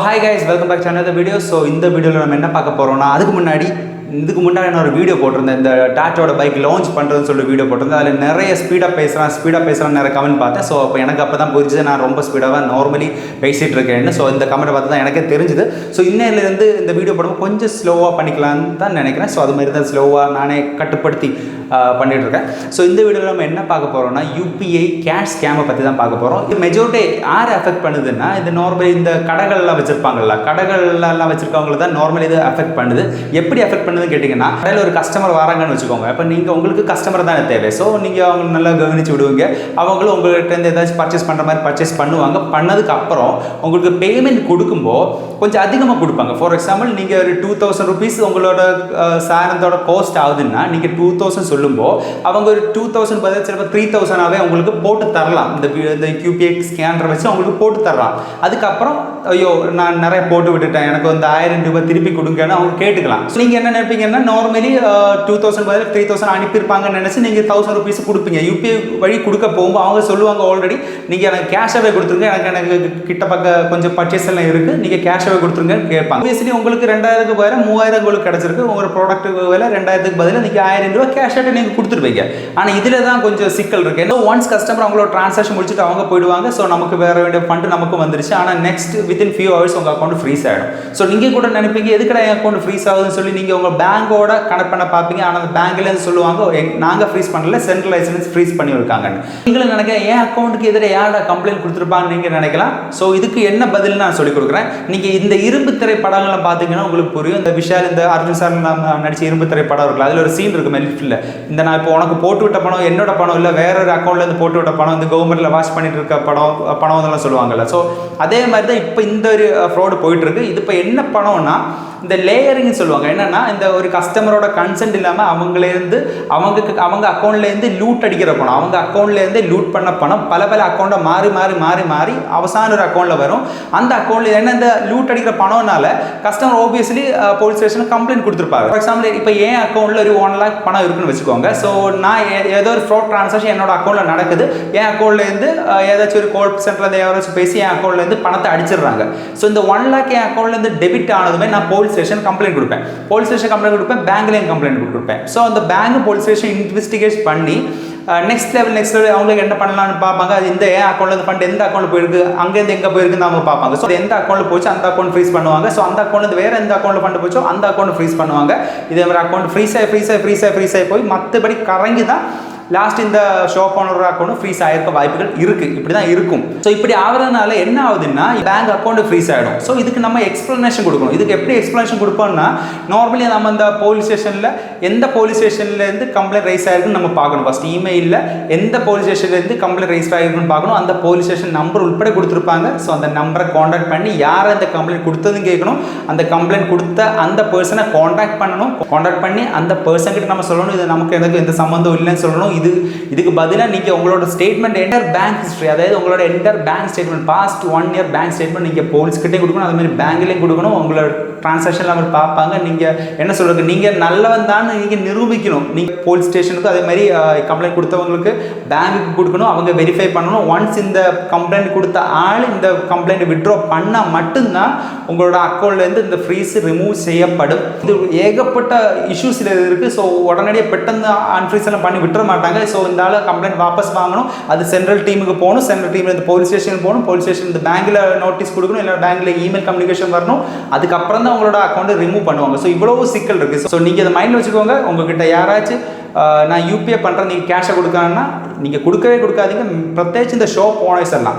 Hi guys, welcome back to another video. So இந்த வீடியோல நம்ம என்ன பார்க்க போறோம்னா இதுக்கு முன்னாடி நான் ஒரு வீடியோ போட்டிருந்தேன். இந்த டாட்டாவோட பைக் லான்ச் பண்றதுன்னு சொல்லி வீடியோ போட்டிருந்தேன். அதில் நிறைய ஸ்பீடா பேசுறான் நிறைய கமெண்ட் பார்த்தேன். ஸோ அப்போ எனக்கு அப்போ தான் புரிஞ்சுது நான் ரொம்ப ஸ்பீடாக நார்மலி பேசிட்டு இருக்கேன்னு. ஸோ இந்த கமெண்ட் பார்த்து தான் எனக்கே தெரிஞ்சுது. ஸோ இன்னையிலேருந்து இந்த வீடியோ போடும்போது கொஞ்சம் ஸ்லோவாக பண்ணிக்கலான்னு தான் நினைக்கிறேன். ஸோ அது மாதிரி தான் ஸ்லோவாக நானே கட்டுப்படுத்தி பண்ணிட்டு இருக்கேன். ஸோ இந்த வீடியோவில் நம்ம என்ன பார்க்க போகிறோம்னா யூபிஐ கேஷ் ஸ்கேமை பற்றி தான் பார்க்க போகிறோம். இது மெஜாரிட்டி யார் அஃபெக்ட் பண்ணுதுன்னா இது நார்மலி இந்த கடைகள்லாம் வச்சுருப்பாங்கல்ல, கடைகள்லாம் வச்சுருக்கவங்கள தான் நார்மலி இது அஃபெக்ட் பண்ணுது. எப்படி அஃபெக்ட் பண்ணுதுன்னு கேட்டிங்கன்னா, கடையில் ஒரு கஸ்டமர் வராங்கன்னு வச்சுக்கோங்க. இப்போ நீங்கள் உங்களுக்கு கஸ்டமர் தானே தேவை. ஸோ நீங்கள் அவங்க நல்லா கவனித்து விடுவீங்க. அவங்களும் உங்கள்கிட்ட ஏதாச்சும் பர்ச்சேஸ் பண்ணுற மாதிரி பர்ச்சேஸ் பண்ணுவாங்க. பண்ணதுக்கு அப்புறம் உங்களுக்கு பேமெண்ட் கொடுக்கும்போது கொஞ்சம் அதிகமாக கொடுப்பாங்க. ஃபார் எக்ஸாம்பிள் நீங்கள் ஒரு 2000 rupees உங்களோட சாரத்தோட காஸ்ட் ஆகுதுன்னா நீங்கள் 2000 சொல்லும்போது அவங்க ஒரு 2000 பதில் சிலப்போ 3000ஆகவே உங்களுக்கு போட்டு தரலாம். இந்த யூபிஐ ஸ்கேனரை வச்சு அவங்களுக்கு போட்டு தரலாம். அதுக்கப்புறம் ஐயோ நான் நிறைய போட்டு விட்டுட்டேன், எனக்கு வந்து 1000 ரூபாய் திருப்பி கொடுங்கன்னு அவங்க கேட்டுக்கலாம். ஸோ நீங்கள் என்ன நினைப்பீங்கன்னா, நார்மலி 2000 பதில் 3000 அனுப்பியிருப்பாங்கன்னு நினச்சி நீங்கள் 1000 rupees கொடுப்பீங்க. யூபிஐ வழி கொடுக்க போகும்போது அவங்க சொல்லுவாங்க, ஆல்ரெடி நீங்கள் எனக்கு கேஷாகவே கொடுத்துருங்க, எனக்கு கிட்ட பக்கம் கொஞ்சம் பர்ச்சேஸ் எல்லாம் இருக்குது, நீங்கள் கேஷாகவே கொடுத்துருங்கன்னு கேட்பாங்க. ஆப்வியஸ்லி உங்களுக்கு 2000க்கு பதிலாக 3000 உங்களுக்கு கிடச்சிருக்கு. உங்கள் ப்ராடக்ட்டுக்கு வேலை 2000க்கு பதிலாக நீங்கள் 1000 ரூபாய் கேஷாக நீங்கள் கொடுத்துருப்பீங்க. ஆனால் இதில் தான் கொஞ்சம் சிக்கல் இருக்குது. ஏன்னா ஒன்ஸ் கஸ்டமர் அவங்களோட ட்ரான்சாக்ஷன் முடிச்சுட்டு அவங்க போயிடுவாங்க. ஸோ நமக்கு வேறு வேண்டிய ஃபண்டு நமக்கு வந்துருச்சு. ஆனால் நெக்ஸ்ட் வித்தின் ஃபியூ ஹவர்ஸ் உங்கள் அக்கௌண்ட் ஃப்ரீஸ் ஆகிடும். ஸோ நீங்கள் கூட நினைப்பீங்க எதுக்கடா என் அக்கௌண்ட் ஃப்ரீஸ் ஆகுதுன்னு சொல்லி நீங்கள் உங்கள் பேங்கோட கனெக்ட் பண்ண பார்ப்பீங்க. ஆனால் அந்த பேங்க்லேருந்து சொல்லுவாங்க நாங்கள் ஃப்ரீஸ் பண்ணல, சென்ட்ரலைசன்ஸ் ஃப்ரீஸ் பண்ணி இருக்காங்கன்னு. நீங்களும் நினைக்க என் அக்கௌண்ட்டுக்கு எதிராக யாரோட கம்ப்ளைண்ட் கொடுத்துருப்பாங்கன்னு நீங்கள் நினைக்கலாம். ஸோ இதுக்கு என்ன பதில் நான் சொல்லிக் கொடுக்குறேன். நீங்கள் இந்த இரும்பு திரைப்படங்களை பார்த்தீங்கன்னா உங்களுக்கு புரியும். இந்த விஷால், இந்த அர்ஜுன் சார் நடிச்ச இரும்பு திரைப்படம் இருக்குல்ல, அதில் ஒரு சீன் இருக்கு மெல்ஃபில். இந்த நான் இப்போ உனக்கு போட்டு விட்ட பணம் என்னோட பணம் இல்லை, வேற ஒரு அக்கௌண்ட்லேருந்து போட்டு விட்ட பணம், இந்த கவர்மெண்ட்டில் வாஷ் பண்ணிட்டு இருக்க பணம் அதெல்லாம் சொல்லுவாங்கல்ல. ஸோ அதே மாதிரி தான் இப்போ இந்த ஒரு ஃப்ராடு போயிட்டு இருக்கு. இது இப்போ என்ன பணம்னா இந்த லேயரிங்னு சொல்லுவாங்க. என்னன்னா இந்த ஒரு கஸ்டமரோட கன்சென்ட் இல்லாமல் அவங்க அக்கௌண்ட்லேருந்து லூட் அடிக்கிற பணம், அவங்க அக்கௌண்ட்லேருந்து லூட் பண்ண பணம் பல அக்கௌண்ட்டை மாறி அவசான ஒரு அக்கௌண்ட்டில் வரும். அந்த அக்கௌண்ட்டில் என்ன இந்த லூட் அடிக்கிற பணம்னால கஸ்டமர் ஆப்வியஸ்லி போலீஸ் ஸ்டேஷனுக்கு கம்ப்ளைண்ட் கொடுத்துருப்பாங்க. ஃபார் எக்ஸாம்பிள் இப்போ என் அக்கௌண்ட்டில் ஒரு 1 lakh பணம் இருக்குன்னு வச்சுக்கோங்க. ஸோ நான் ஏதோ ஒரு ஃப்ராட் ட்ரான்சாக்ஷன் என்னோட அக்கௌண்ட்டில் நடக்குது. என் அக்கௌண்ட்லேருந்து ஏதாச்சும் ஒரு கால் சென்டரில் யாராச்சும் பேசி என் அக்கௌண்ட்லேருந்து பணத்தை அடிச்சிடுறாங்க. ஸோ இந்த 1 lakh என் அக்கௌண்ட்லேருந்து டெபிட் ஆனதுமே நான் போலீஸ் ஸ்டேஷன் கம்ப்ளைண்ட் கொடுப்பேன். போலீஸ் ஸ்டேஷன் கம்ப்ளைண்ட் கொடுப்பேன், பேங்க்லேயும் கம்ப்ளைண்ட் கொடுப்பேன். ஸோ அந்த பேங்க் போலீஸ் ஸ்டேஷன் இன்வெஸ்டிகேட் பண்ணி நெக்ஸ்ட் லெவல் அவங்களுக்கு என்ன பண்ணலாம்னு பார்ப்பாங்க. அது இந்த என் அக்கௌண்ட்ல ஃபண்ட் எந்த அக்கௌண்ட்ல போயிருக்கு, அங்கேருந்து எங்கே போயிருக்குன்னு அவங்க பார்ப்பாங்க. ஸோ எந்த அக்கௌண்ட்ல போச்சு அந்த அக்கௌண்ட் ஃப்ரீஸ் பண்ணுவாங்க. ஸோ அந்த அக்கௌண்ட்ல வேற எந்த அக்கௌண்ட்ல ஃபண்ட் போச்சோ அந்த அக்கௌண்ட் ஃப்ரீஸ் பண்ணுவாங்க. இதே மாதிரி அக்கௌண்ட் ஃப்ரீஸ் ஆகி போய் மற்றபடி கறங்கி தான் லாஸ்ட் இந்த ஷாப் ஓனர் அக்கௌண்ட் ஃப்ரீஸ் ஆகிருக்க வாய்ப்புகள் இருக்குது. இப்படி தான் இருக்கும். ஸோ இப்படி ஆகிறதுனால என்ன ஆகுதுன்னா பேங்க் அக்கௌண்ட் ஃப்ரீஸ் ஆகிடும். ஸோ இதுக்கு நம்ம எக்ஸ்ப்ளனேஷன் கொடுக்கணும். இதுக்கு எப்படி எக்ஸ்ப்ளனேஷன் கொடுப்போம்னா, நார்மலி நம்ம இந்த போலீஸ் ஸ்டேஷனில் எந்த போலீஸ் ஸ்டேஷன்லேருந்து கம்ப்ளைண்ட் ரைஸ் ஆகிருக்குன்னு நம்ம பார்க்கணும். ஃபஸ்ட் இமெயிலில் எந்த போலீஸ் ஸ்டேஷன்லேருந்து கம்ப்ளைண்ட் ரைஸ் ஆகிருக்குன்னு பார்க்கணும். அந்த போலீஸ் ஸ்டேஷன் நம்பர் உட்பட கொடுத்துருப்பாங்க. ஸோ அந்த நம்பரை காண்டாக்ட் பண்ணி யாரை அந்த கம்ப்ளைண்ட் கொடுத்ததுன்னு கேட்கணும். அந்த கம்ப்ளைண்ட் கொடுத்த அந்த பர்சனை காண்டாக்ட் பண்ணணும். காண்டாக்ட் பண்ணி அந்த பர்சன் கிட்ட நம்ம சொல்லணும், இது நமக்கு எந்த சம்மந்தம் இல்லைன்னு சொல்லணும். இதுக்கு பதிலாக நீங்கள் உங்களோட ஸ்டேட்மெண்ட் என்டர் பேங்க் ஹிஸ்ட்ரி, அதாவது உங்களோட enter bank statement past 1 year bank statement நீங்கள் போலீஸ்கிட்டே கொடுக்கணும். அது மாதிரி பேங்க்லேயும் கொடுக்கணும். உங்களோட டிரான்சாக்ஷன் அவர் பார்ப்பாங்க. நீங்கள் என்ன சொல்கிறது, நீங்கள் நல்லவன் தான் நீங்கள் நிரூபிக்கணும். நீங்கள் போலீஸ் ஸ்டேஷனுக்கு அதே மாதிரி கம்ப்ளைண்ட் கொடுத்தவங்களுக்கு பேங்க்குக்கு கொடுக்கணும். அவங்க வெரிஃபை பண்ணணும். ஒன்ஸ் இந்த கம்ப்ளைண்ட் கொடுத்த ஆள் இந்த கம்ப்ளைண்ட் வித்ட்ரா பண்ணால் மட்டும்தான் உங்களோட அக்கௌண்ட்லேருந்து இந்த ஃப்ரீஸ் ரிமூவ் செய்யப்படும். இது ஏகப்பட்ட இஷ்யூஸ் இதில் இருக்குது. ஸோ உடனடியாக பெட்டன் அன்ஃப்ரீஸ் எல்லாம் பண்ணி விட்டுற மாட்டாங்க. ஸோ இந்த ஆள் கம்ப்ளைண்ட் வாபஸ் வாங்கணும். அது சென்ட்ரல் டீமுக்கு போகணும். சென்ட்ரல் டீமில் இந்த போலீஸ் ஸ்டேஷன் போகணும். போலீஸ் ஸ்டேஷன் இந்த பேங்க்கில் நோட்டீஸ் கொடுக்கணும். இல்லை பேங்க்கில் இமெயில் கம்யூனிகேஷன் வரணும். அதுக்கப்புறம் தான் உங்களோட அக்கௌண்ட்டை ரிமூவ் பண்ணுவாங்க. ஸோ இவ்வளவு சிக்கல் இருக்குது. ஸோ நீங்கள் இதை மைண்டில் வச்சுக்கோங்க. உங்ககிட்ட யாராச்சும் நான் யூபிஐ பண்ணுறேன் நீங்கள் கேஷை கொடுக்கணும்னா நீங்கள் கொடுக்கவே கொடுக்காதீங்க. பிரத்யேகிச்சு இந்த ஷாப் ஓனர்ஸ் எல்லாம்